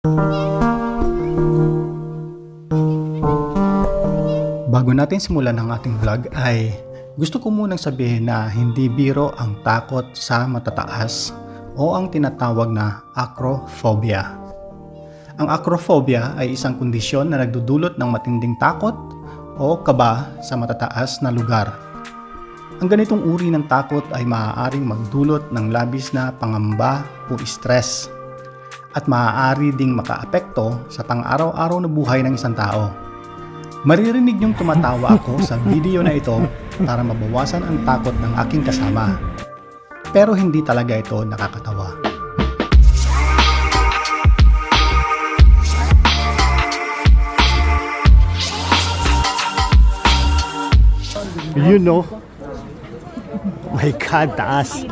Bago natin simulan ang ating vlog ay gusto ko munang sabihin na hindi biro ang takot sa matataas o ang tinatawag na acrophobia. Ang acrophobia ay isang kondisyon na nagdudulot ng matinding takot o kaba sa matataas na lugar. Ang ganitong uri ng takot ay maaaring magdulot ng labis na pangamba o stress at maaari ding makaapekto sa pang-araw-araw na buhay ng isang tao. Maririnig niyong tumatawa ako sa video na ito para mabawasan ang takot ng aking kasama. Pero hindi talaga ito nakakatawa. You know, my God, taas.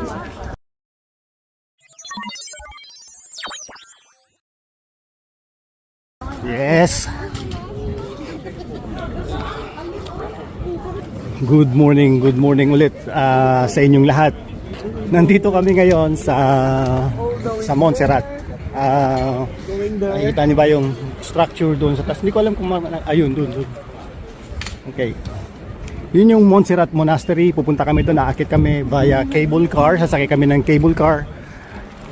Yes. Good morning ulit sa inyong lahat. Nandito kami ngayon sa Montserrat. Nakikita niyo ba yung structure doon sa taas? Hindi ko alam kung ayun doon. Okay. Yun yung Montserrat Monastery. Pupunta kami doon, aakit kami via cable car. Sasakay kami ng cable car.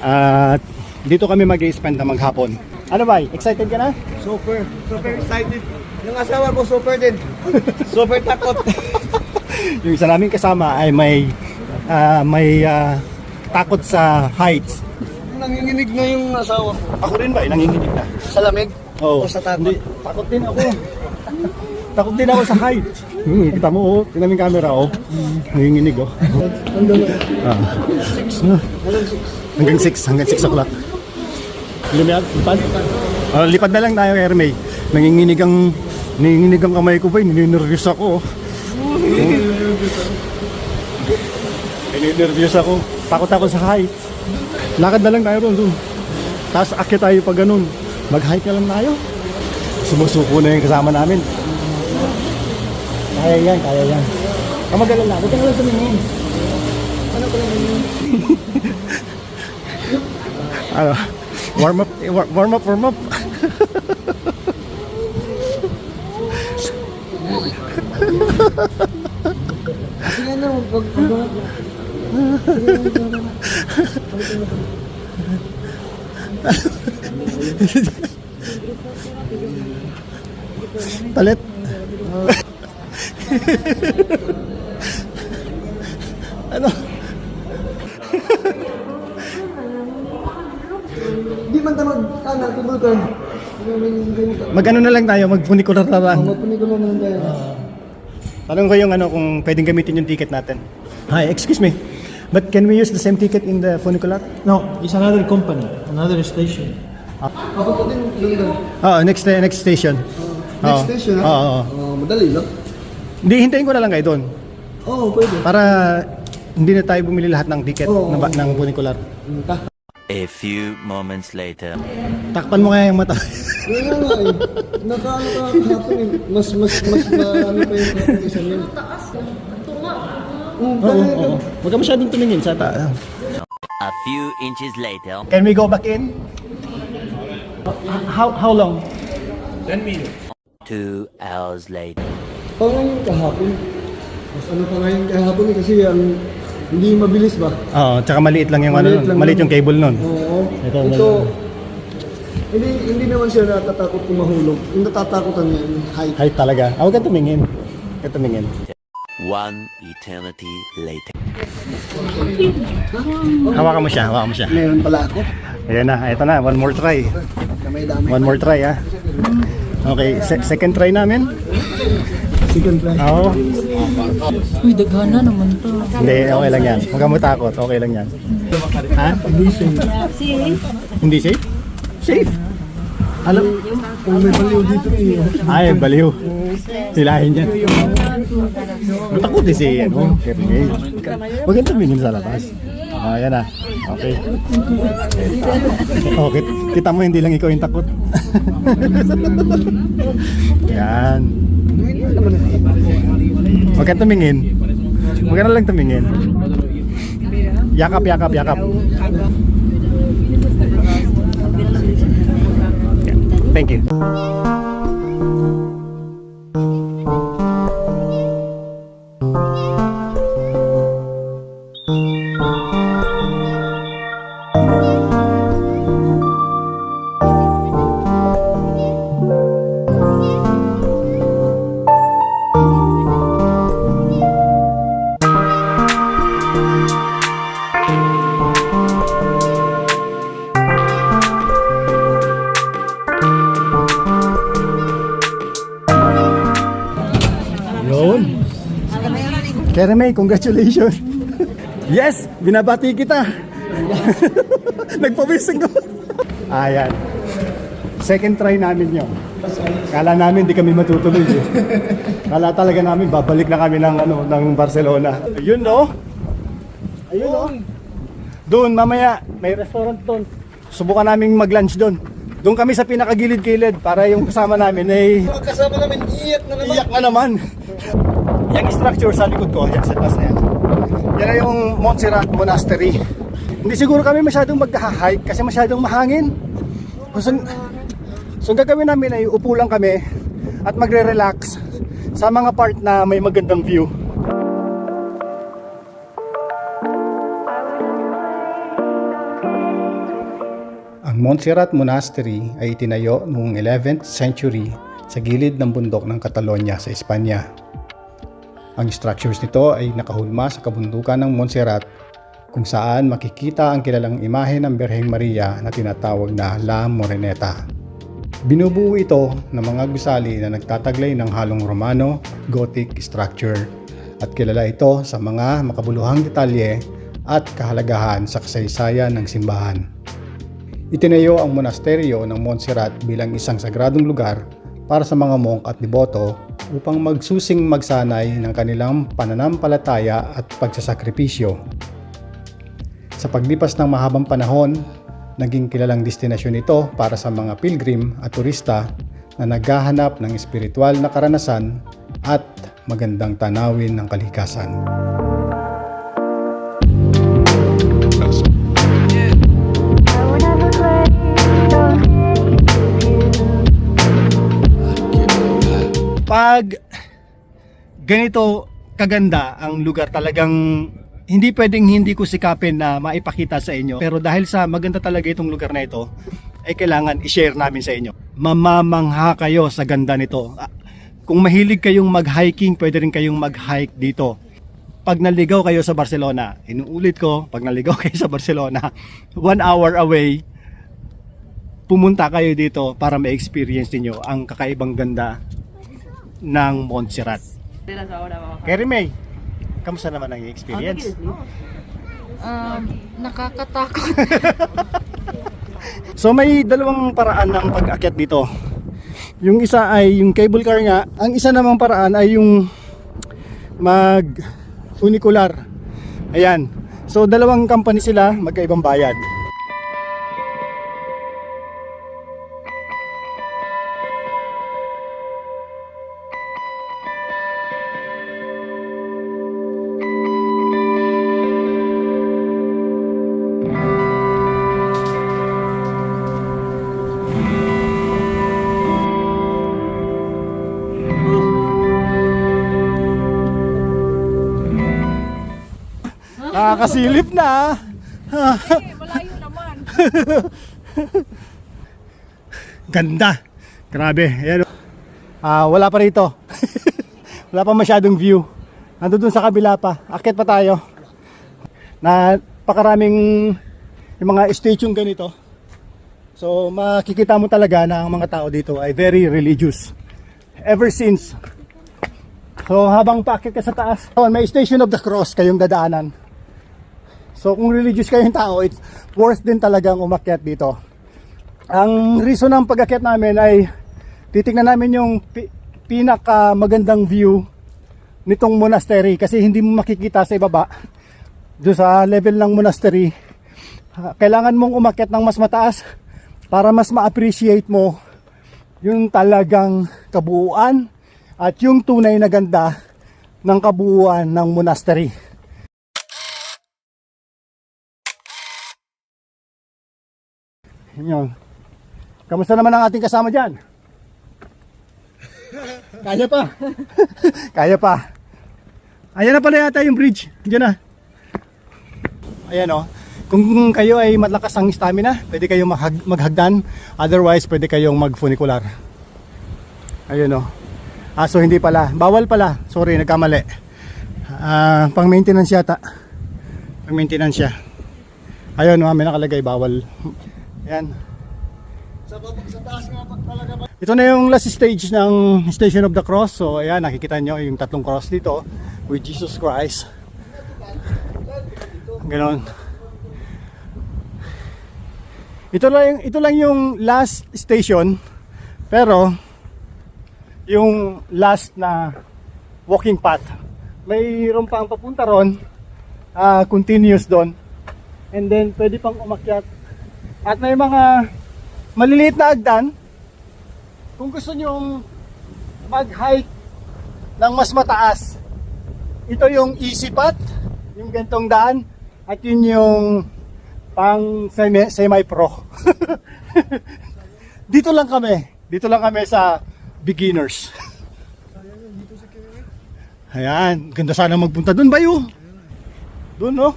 At dito kami mag-i-spend na maghapon. Ano ba? Excited ka na? Super excited. Yung asawa ko super din. Super takot. Yung isa naming kasama ay may takot sa heights. Nanginginig na yung asawa ko. Ako rin ba? Nanginginig na. Sa lamig? Oo. O sa takot? Hindi, takot din ako. Takot din ako sa heights. Kita mo, oh. Tingnan mo yung camera, oh. Nanginginig, oh. Hanggang 6 o'clock. Lumiyag, lipad? Lipad na lang tayo, Hermay. Nanginginig ang kamay ko ba? Ninervyos ako, oh. Ninervyos ako. Takot ako sa height. Lakad na lang tayo doon. Tapos akyat tayo pag ganun. Mag-hike na lang tayo. Sumusuko na yung kasama namin. Kaya yan. Kamagalan na. Huwag ka na lang tumingin. Ano ko lang yun? Ano? Warm up. Sige na, wag. Palit. Ano? Hindi man tayo tubol ka. Mag-ano na lang tayo, mag-funicular na lang. Magpunin ko naman tayo. Tanong ko yung kung pwedeng gamitin yung ticket natin. Hi, excuse me. But can we use the same ticket in the funicular? No, it's another company, another station. Papunta din doon. Next station. Next station, ha? Oo. Madali lang. Hindi, hintayin ko na lang kayo doon. Oo, pwede. Para hindi na tayo bumili lahat ng ticket ng funicular. A few moments later. Takpan mo kaya yung mata. Kaya nga eh. Nakaano ka kahapon eh. Mas marami pa yung kahapon isa niyan. Oo. Huwag ka masyadong tumingin sa taas. A few inches later. Can we go back in? How long? 10 minutes. 2 hours later. Pa ngayon kahapon. Mas ano pa ngayon kahapon eh. Kasi ang hindi mabilis ba? Oo, tsaka maliit lang yung maliit yung cable nun. Oo. Ito. Hindi naman siya natatakot kung mahulog. Yung natatakotan niya yung height. Height talaga. Huwag ka tumingin. One eternity later. Hawakan mo siya. Meron pala ako. Ayan na, ito na. One more try. Damay-damay. One more try, ha. Okay, second try namin. Second try. Oo. Uy, daghana naman to. Hindi, okay lang yan. Huwag ka matakot. Okay lang yan. Ha? Hindi safe. Hindi safe? Safe. Alam, kung may baliw dito eh. Ay, baliw. Hilahin yan. Matakot din si, Kevin. Huwag kang tumingin sa labas. Ayan na. Okay. Okay. Kita mo, hindi lang ikaw yung takot. Yan. Huwag kang tumingin. Huwag ka na lang tumingin. Yakap. Thank you. Yun. Kereme, congratulations. Yes, binabati kita. Nagpawising ko. Ayan. Second try namin yun. Kala namin di kami matutuloy. Kala talaga namin babalik na kami ng Barcelona. Ayun no. Ayun no. Doon mamaya may restaurant doon. Subukan naming mag-lunch doon. Doon kami sa pinakagilid-gilid para yung kasama namin ay Kasama namin, iyak na naman. iyak na naman. Yung structure sa likod ko, yan sa taas na yan. Yan ay yung Montserrat Monastery. Hindi siguro kami masyadong mag-hike kasi masyadong mahangin. So gagawin namin ay upo lang kami at magre-relax sa mga part na may magandang view. Ang Montserrat Monastery ay itinayo noong 11th century sa gilid ng bundok ng Catalonia sa Espanya. Ang structures nito ay nakahulma sa kabundukan ng Montserrat kung saan makikita ang kilalang imahe ng Birheng Maria na tinatawag na La Moreneta. Binubuo ito ng mga gusali na nagtataglay ng halong Romano, Gothic structure at kilala ito sa mga makabuluhang detalye at kahalagahan sa kasaysayan ng simbahan. Itinayo ang monasteryo ng Montserrat bilang isang sagradong lugar para sa mga monk at deboto upang magsusing magsanay ng kanilang pananampalataya at pagsasakripisyo. Sa paglipas ng mahabang panahon, naging kilalang destinasyon ito para sa mga pilgrim at turista na naghahanap ng espiritual na karanasan at magandang tanawin ng kalikasan. Pag ganito kaganda ang lugar, talagang hindi pwedeng hindi ko sikapin na maipakita sa inyo. Pero dahil sa maganda talaga itong lugar na ito, ay kailangan i-share namin sa inyo. Mamamangha kayo sa ganda nito. Kung mahilig kayong mag-hiking, pwede rin kayong mag-hike dito. Pag naligaw kayo sa Barcelona, inuulit ko, pag naligaw kayo sa Barcelona, 1 hour away, pumunta kayo dito para ma-experience niyo ang kakaibang ganda ng Montserrat. Kerime, kamusta naman ang experience? Nakakatakot. So may dalawang paraan ng pag-akyat dito. Yung isa ay yung cable car nga. Ang isa namang paraan ay yung mag-funicular. Ayan. So dalawang company sila, magkaibang bayad. Nakakasilip na. Malayo naman. Ganda. Grabe. Ayan. Wala pa rito. Wala pa masyadong view. Nandun sa kabila pa. Akit pa tayo. Napakaraming yung mga statue ganito. So makikita mo talaga na ang mga tao dito ay very religious. Ever since. So habang paakit ka sa taas, may Station of the Cross kayong dadaanan. So kung religious kayong tao, it's worth din talagang umakyat dito. Ang reason ng pag-akyat namin ay titingnan namin yung pinaka magandang view nitong monastery kasi hindi mo makikita sa ibaba. Doon sa level ng monastery, kailangan mong umakyat ng mas mataas para mas ma-appreciate mo yung talagang kabuuan at yung tunay na ganda ng kabuuan ng monastery. Yun. Kamusta naman ang ating kasama dyan? Kaya pa. Kaya pa. Ayan na pala yata yung bridge. Diyan na. Ayan o. Kung kayo ay malakas ang stamina, pwede kayong maghagdan. Otherwise, pwede kayong mag-funicular. Ayun o. So hindi pala. Bawal pala. Sorry, nagkamali. Pang maintenance yata. Pang maintenance siya. Ayun o, may nakalagay bawal. Ayan. Sa taas nga talaga ba? Ito na yung last stage ng Station of the Cross. So ayan, nakikita nyo yung tatlong cross dito with Jesus Christ. Ganon. Ito lang yung last station, pero yung last na walking path. Mayroon pang papunta ron, continuous doon. And then pwede pang umakyat. At may mga maliliit na hagdan. Kung gusto nyong mag-hike ng mas mataas, ito yung easy path, yung gantong daan, at yun yung pang semi-pro. Dito lang kami sa beginners. Ayan, ganda sana magpunta doon ba yun? Doon no?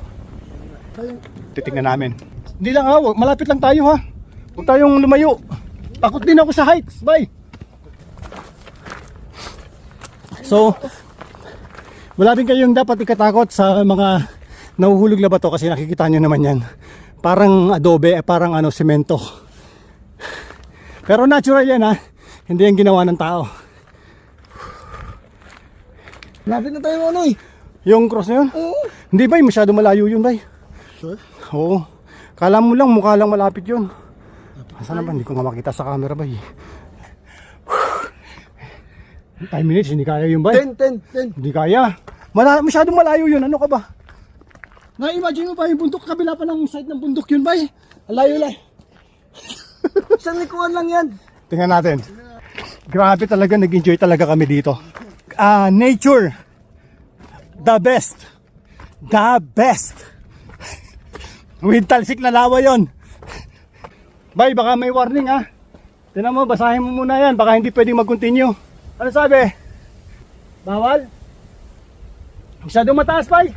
Titingnan namin. Hindi lang malapit lang tayo ha. Huwag tayong lumayo. Takot din ako sa heights, bye. So, wala din kayong dapat ikatakot sa mga nahuhulog na bato kasi nakikita nyo naman yan. Parang adobe, parang semento. Pero natural yan ha. Hindi yan ginawa ng tao. Lapit na tayo Yung cross na yun? Oo. Hindi bay, masyado malayo yun bay. Sure? Oo. Kala mo lang, mukha lang malapit yun. Saan naman? Hindi ko nga makita sa camera bay. 5 minutes, hindi kaya yun bay. 10. Hindi kaya. Masyadong malayo yun. Ano ka ba? Na-imagine mo ba yung bundok? Kabila pa ng side ng bundok yun ba? Alayo lang. Isang likuan lang yan. Tingnan natin. Grabe talaga, nag-enjoy talaga kami dito. Nature. The best. The best. With talsik na lawa yon. Bay, baka may warning ha. Tingnan mo, basahin mo muna yan. Baka hindi pwedeng mag-continue. Ano sabi? Bawal? Masyadong mataas, bay.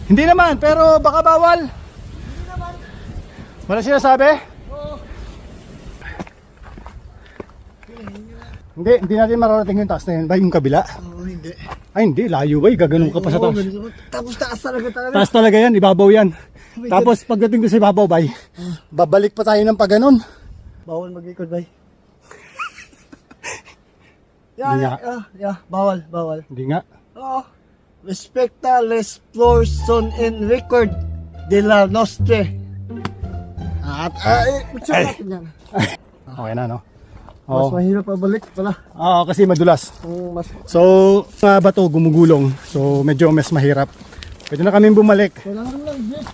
Hindi naman, pero baka bawal. Wala sinasabi? Hindi natin mararating yung taas na yun. Ba yung kabila? Oo, hindi. Ay hindi, layo ba? Gaganon ka pa sa taas. Tapos taas talaga. Taas talaga yan, ibabaw yan. Tapos pagdating ko sa ibabaw, bay, babalik pa tayo ng paganon. Bawal mag-ikot, bay. Hindi nga. Bawal. Hindi nga. Oo. Respecta les floors son en record de la nostre. Picture natin yan. Okay na, no? Mas Oo. mahirap pabalik pala. Oo, kasi madulas. Mas So, mga bato gumugulong. So, medyo mas mahirap. Pwede na kaming bumalik. kailangan lang grip.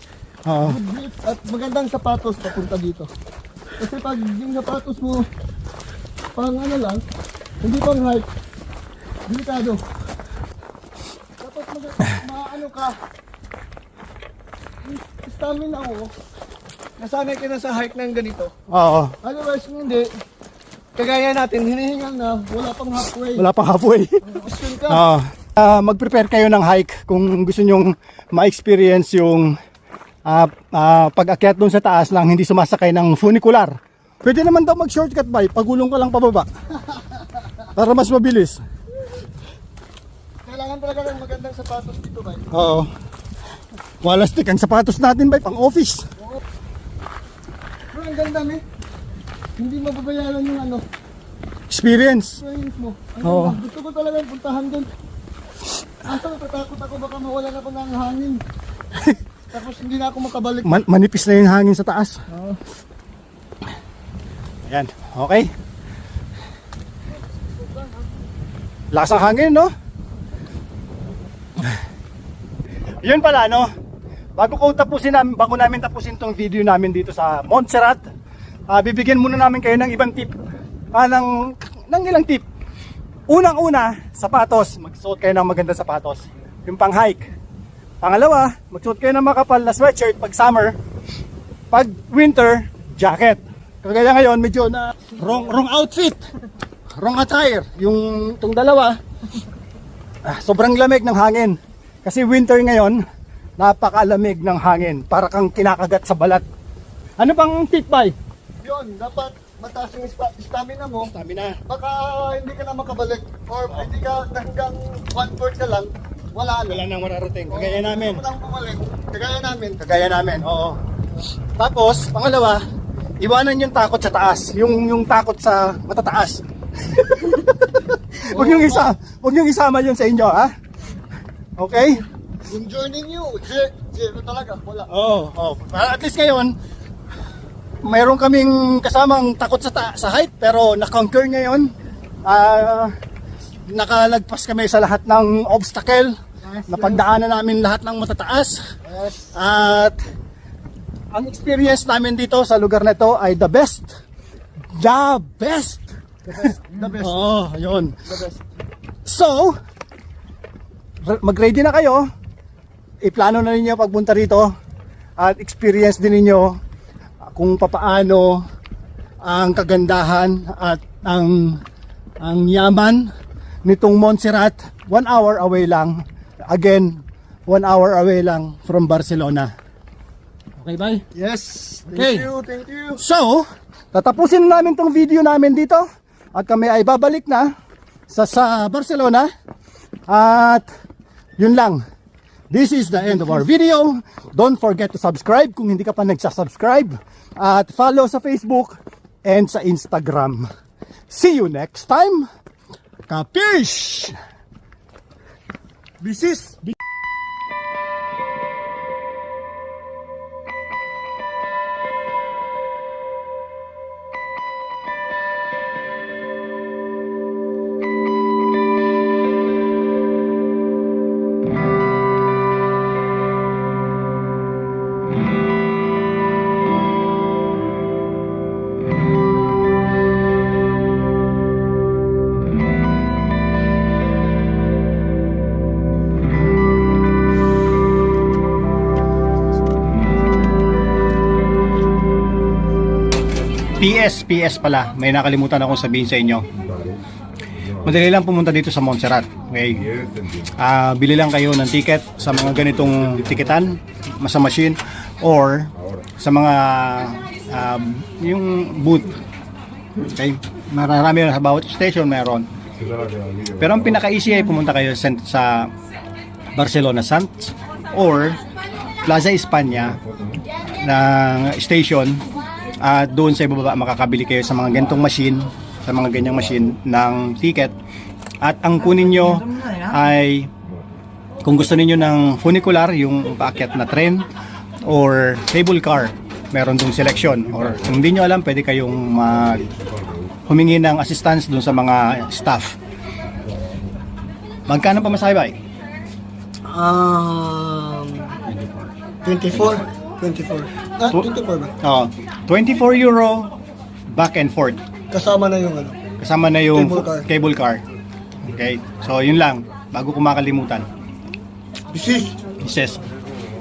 Oo. Good grip at magandang sapatos papunta dito. Kasi pag yung sapatos mo pang lang, hindi pang hike, delikado. Dapat maano ka. Stamina mo. Nasanay ka na sa hike ng ganito. Oo. Otherwise hindi. Kagaya natin, hinihingal na, wala pang halfway. Wala pang halfway. Question ka. Oo. Mag-prepare kayo ng hike kung gusto nyong ma-experience yung pag-akyat doon sa taas lang, hindi sumasakay ng funicular. Pwede naman daw mag-shortcut bike, pagulong ka lang pababa. Para mas mabilis. Kailangan talaga ng magandang sapatos dito, ba? Oo. Walastik ang sapatos natin, bay, pang office. Pero ang ganda, hindi mababayaran yung Experience. experience mo. Oo. Gusto ko talaga puntahan doon. Asa natatakot ako baka mawalan ako ng hangin. Tapos hindi na ako makabalik. Manipis na yung hangin sa taas. Oo. Ayan, okay. Lakas ang hangin, no? Yun pala, no? Bago namin tapusin tong video namin dito sa Montserrat, bibigyan muna namin kayo ng ibang tip. Ng ilang tip. Unang-una, sapatos. Magsuot kayo ng magandang sapatos. Yung pang hike. Pangalawa, magsuot kayo ng makapal na sweatshirt pag summer. Pag winter, jacket. Kagaya ngayon, medyo na wrong outfit. Wrong attire. Yung itong dalawa, sobrang lamig ng hangin. Kasi winter ngayon, napakalamig ng hangin. Para kang kinakagat sa balat. Ano bang tip, bay? Yun, dapat mataas yung stamina mo. Stamina. Baka hindi ka na makabalik or hindi ka hanggang 1/4 ka lang, wala na. Wala nang mararating. Kagaya namin. Wala nang bumalik. Kagaya namin, oo. Tapos, pangalawa, iwanan yung takot sa taas. Yung takot sa matataas. Huwag yung isama yun sa inyo, ha? Okay? Yung journey nyo, zero talaga, wala. Oo. Para at least ngayon, mayroon kaming kasamang takot sa height, pero na-conquer ngayon. Nakalagpas kami sa lahat ng obstacle. Napagdaanan namin lahat ng matataas. At ang experience namin dito sa lugar na ito ay the best. The best. The best. Oo, yun. The best. So, mag-ready na kayo. Iplano na ninyo pagpunta rito. At experience din ninyo kung papaano ang kagandahan at ang yaman nitong Montserrat. 1 hour away lang. Again, 1 hour away lang from Barcelona. Okay, bye? Yes. Okay. Thank you. So, tatapusin namin tong video namin dito at kami ay babalik na sa Barcelona at yun lang. This is the end of our video. Don't forget to subscribe kung hindi ka pa nagsasubscribe at follow sa Facebook and sa Instagram. See you next time. Kapish! Bisis. PS pala, may nakalimutan akong sabihin sa inyo. Madali lang pumunta dito sa Montserrat. Okay. Bili lang kayo ng ticket sa mga ganitong tiketan, sa machine, or sa mga yung booth. Okay. Marami sa bawat station meron. Pero ang pinaka-easy ay pumunta kayo sa Barcelona Sands or Plaza España ng station. At doon sa ibaba makakabili kayo sa mga ganitong machine, sa mga ganyang machine ng ticket. At ang kunin nyo ay kung gusto niyo ng funicular, yung paakyat na tren, or cable car, meron dong selection. Or kung hindi nyo alam, pwede kayong humingi ng assistance doon sa mga staff. Magkano pa masahe ba? 24. 24 ba? Oh, 24 euro back and forth. Kasama na yung ano. Kasama na yung Cable car. cable car. Okay? So, yun lang. Bago ko makalimutan. Bisis. He says,